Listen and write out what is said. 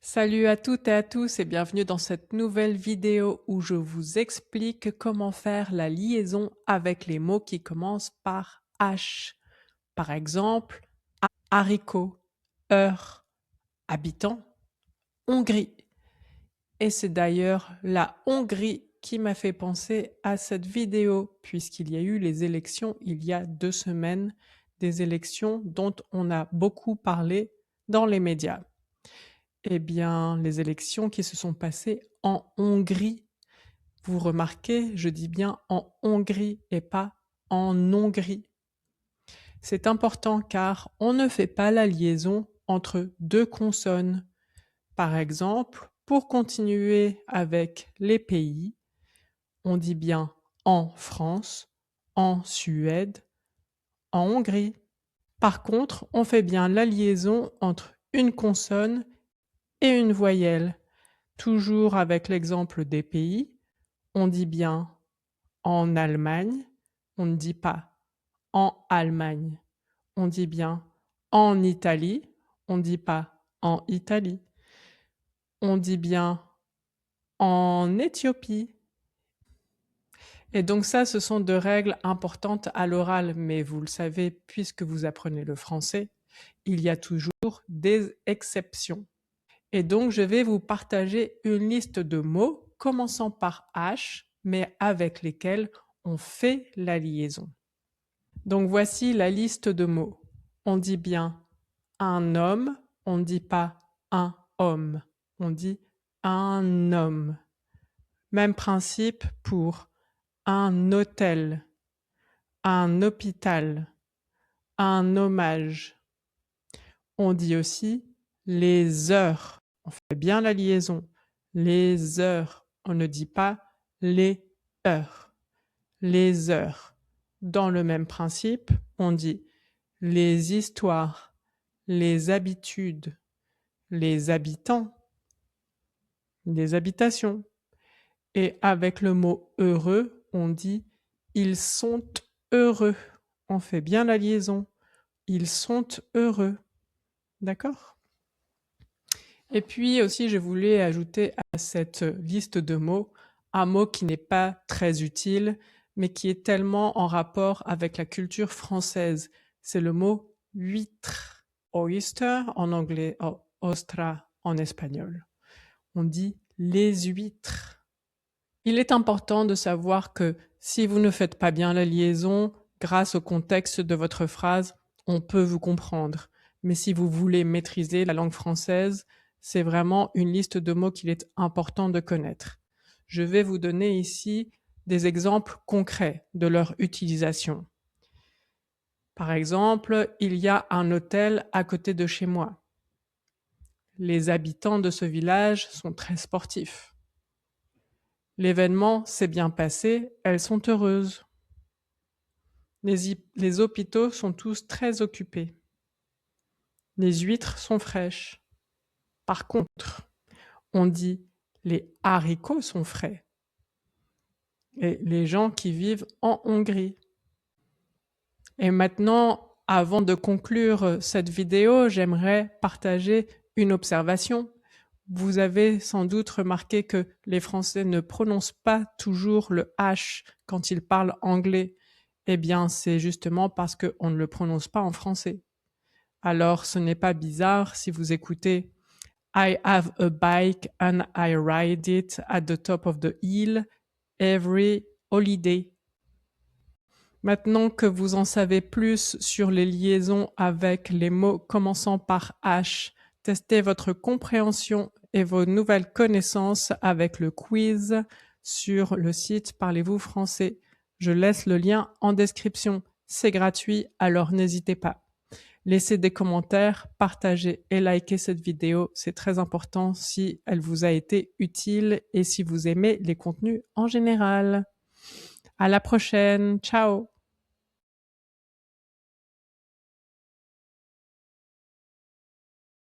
Salut à toutes et à tous et bienvenue dans cette nouvelle vidéo où je vous explique comment faire la liaison avec les mots qui commencent par H. Par exemple, haricot, heure, habitant, Hongrie. Et c'est d'ailleurs la Hongrie qui m'a fait penser à cette vidéo puisqu'il y a eu les élections il y a 2 semaines, des élections dont on a beaucoup parlé dans les médias. Eh bien, les élections qui se sont passées en Hongrie. Vous remarquez, je dis bien en Hongrie et pas en Hongrie. C'est important car on ne fait pas la liaison entre deux consonnes. Par exemple, pour continuer avec les pays, on dit bien en France, en Suède, en Hongrie. Par contre, on fait bien la liaison entre une consonne et une voyelle. Toujours avec l'exemple des pays, on dit bien en Allemagne, on ne dit pas en Allemagne. On dit bien en Italie, on ne dit pas en Italie. On dit bien en Éthiopie. Et donc ça, ce sont deux règles importantes à l'oral, mais vous le savez, puisque vous apprenez le français, il y a toujours des exceptions. Et donc, je vais vous partager une liste de mots commençant par H, mais avec lesquels on fait la liaison. Donc, voici la liste de mots. On dit bien un homme, on ne dit pas un homme, on dit un homme. Même principe pour un hôtel, un hôpital, un hommage. On dit aussi les heures. On fait bien la liaison. Les heures. On ne dit pas les heures. Les heures. Dans le même principe, on dit les histoires, les habitudes, les habitants, les habitations. Et avec le mot heureux, on dit ils sont heureux. On fait bien la liaison. Ils sont heureux. D'accord ? Et puis aussi, je voulais ajouter à cette liste de mots un mot qui n'est pas très utile, mais qui est tellement en rapport avec la culture française. C'est le mot huître. Oyster en anglais, ostra en espagnol. On dit les huîtres. Il est important de savoir que si vous ne faites pas bien la liaison, grâce au contexte de votre phrase, on peut vous comprendre. Mais si vous voulez maîtriser la langue française, c'est vraiment une liste de mots qu'il est important de connaître. Je vais vous donner ici des exemples concrets de leur utilisation. Par exemple, il y a un hôtel à côté de chez moi. Les habitants de ce village sont très sportifs. L'événement s'est bien passé, elles sont heureuses. Les hôpitaux sont tous très occupés. Les huîtres sont fraîches. Par contre, on dit les haricots sont frais. Et les gens qui vivent en Hongrie. Et maintenant, avant de conclure cette vidéo, j'aimerais partager une observation. Vous avez sans doute remarqué que les Français ne prononcent pas toujours le H quand ils parlent anglais. Eh bien, c'est justement parce qu'on ne le prononce pas en français. Alors, ce n'est pas bizarre si vous écoutez I have a bike and I ride it at the top of the hill every holiday. Maintenant que vous en savez plus sur les liaisons avec les mots commençant par H, testez votre compréhension et vos nouvelles connaissances avec le quiz sur le site Parlez-vous français. Je laisse le lien en description. C'est gratuit, alors n'hésitez pas. Laissez des commentaires, partagez et likez cette vidéo. C'est très important si elle vous a été utile et si vous aimez les contenus en général. À la prochaine. Ciao!